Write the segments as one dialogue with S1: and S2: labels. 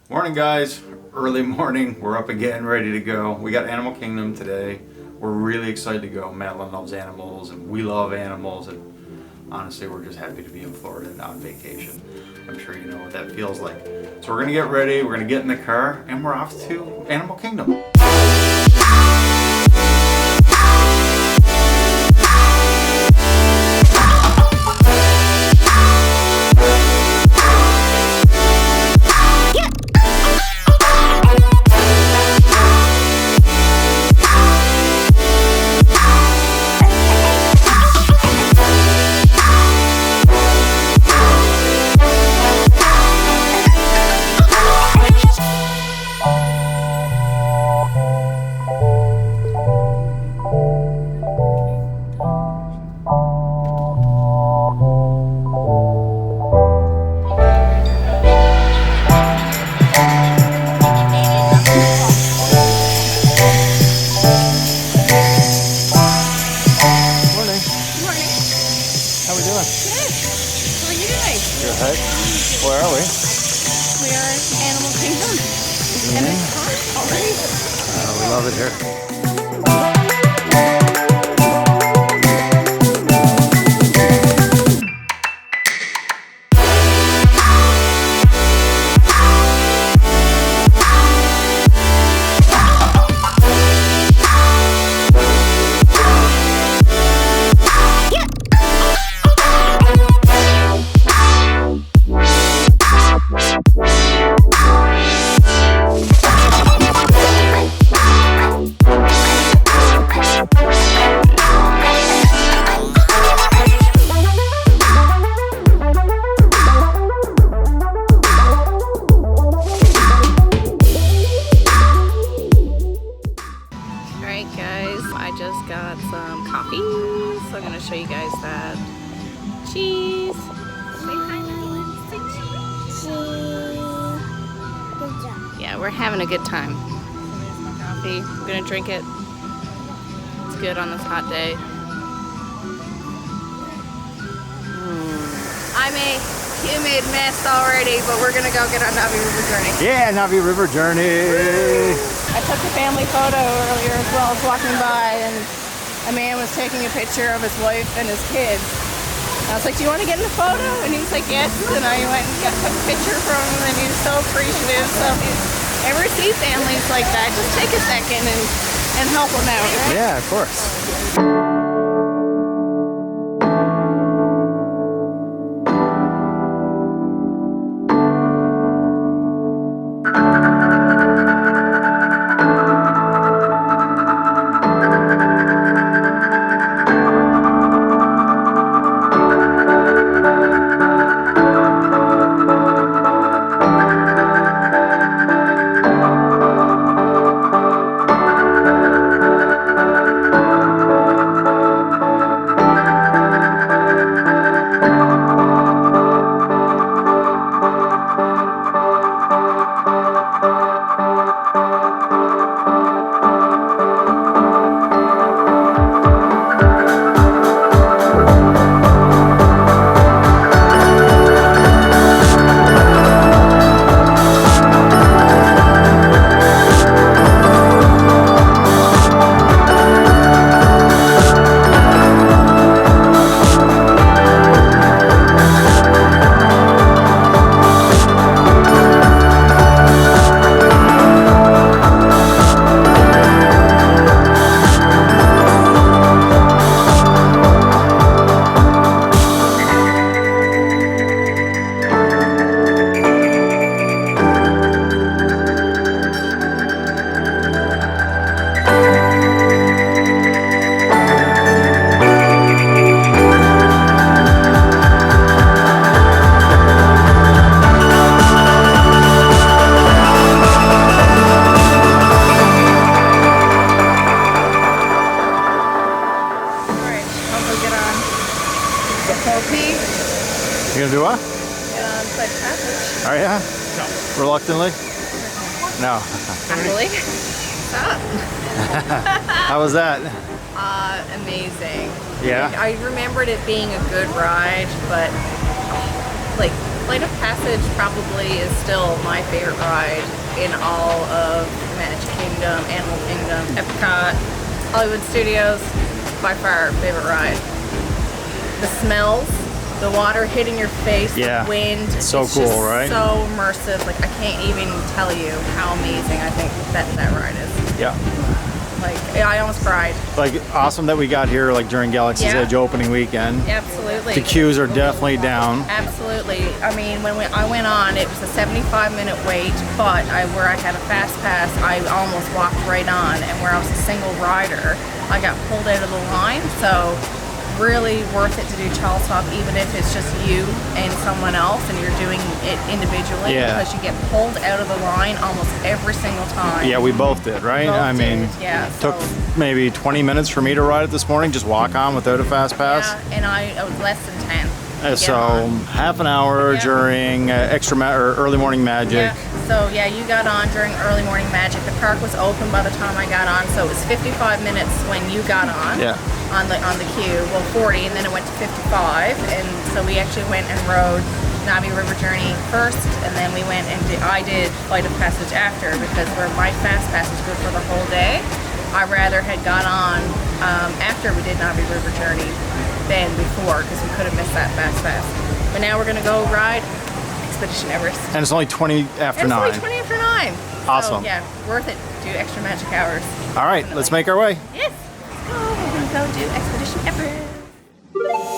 S1: Morning guys, early morning, we're up again, ready to go. We got Animal Kingdom today. We're really excited to go. Madeline loves animals and we love animals, and honestly we're just happy to be in Florida and on vacation. I'm sure you know what that feels like. So we're gonna get ready, we're gonna get in the car, and we're off to Animal Kingdom. Where are we?
S2: We are in Animal Kingdom. And it's hot already.
S1: We love it here.
S2: Just got some coffee, so I'm gonna show you guys that. Cheese. Say hi, Madeline. Say cheese.
S3: Good job.
S2: Yeah, we're having a good time. So there's my coffee. I'm gonna drink it. It's good on this hot day. I'm a humid mess already, but we're gonna go get on Navi River Journey.
S1: Yeah, Navi River Journey.
S2: I took a family photo earlier as well. I was walking by and a man was taking a picture of his wife and his kids. I was like, do you want to get in a photo? And he was like, yes. And I went and took a picture from him, and he was so appreciative. So if you ever see families like that, just take a second and help them out, right?
S1: Yeah, of course. You gonna do what?
S2: Pledge passage.
S1: Are ya? No. Reluctantly? No.
S2: Happily. Stop.
S1: How was that?
S2: Amazing.
S1: Yeah?
S2: I remembered it being a good ride, but like Flight of Passage probably is still my favorite ride in all of Magic Kingdom, Animal Kingdom, Epcot, Hollywood Studios. By far, favorite ride. The smells, the water hitting your face,
S3: Yeah.
S2: the wind.
S3: So
S2: it's
S3: cool,
S2: just
S3: right?
S2: So immersive. Like, I can't even tell you how amazing I think that ride is.
S3: Yeah.
S2: Like, I almost cried.
S3: Like, awesome that we got here like during Galaxy's
S2: Yeah.
S3: Edge opening weekend.
S2: Absolutely.
S3: The queues are definitely down.
S2: Absolutely. I mean, when I went on, it was a 75-minute wait, but where I had a fast pass, I almost walked right on, and where I was a single rider, I got pulled out of the line. So really worth it to do Child Stop, even if it's just you and someone else and you're doing it individually,
S3: Yeah.
S2: because you get pulled out of the line almost every single time.
S3: Yeah, we both did, right?
S2: Both
S3: I mean,
S2: did, yeah,
S3: took
S2: so-
S3: maybe 20 minutes for me to ride it this morning, just walk on without a fast pass.
S2: Yeah, and I was less than 10. to get
S3: So
S2: on.
S3: half an hour
S2: Yeah.
S3: during or early morning magic.
S2: Yeah. So yeah, you got on during early morning magic. The park was open by the time I got on, so it was 55 minutes when you got on.
S3: Yeah.
S2: On the queue. Well, 40, and then it went to 55, and so we actually went and rode Navi River Journey first, and then we went and I did Flight of Passage after, because where my fast pass is good for the whole day, I rather had got on after we did Navi River Journey than before, because we could have missed that fast pass. But now we're gonna go ride Expedition Everest.
S3: And it's only 20 after
S2: It's
S3: 9.
S2: only 20 after 9.
S3: Awesome.
S2: So, yeah, worth it. Do extra magic hours.
S3: All right, let's make our way.
S2: Yes. Let's go. We're gonna go do Expedition Everest.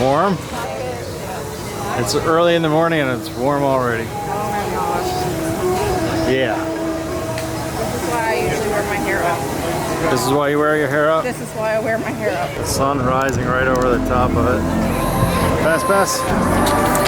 S3: Warm? It's early in the morning and it's warm already.
S2: Oh my gosh.
S3: Yeah.
S2: This is why I usually wear my hair up.
S3: This is why you wear your hair up?
S2: This is why I wear my hair up.
S3: The sun rising right over the top of it. Fast pass?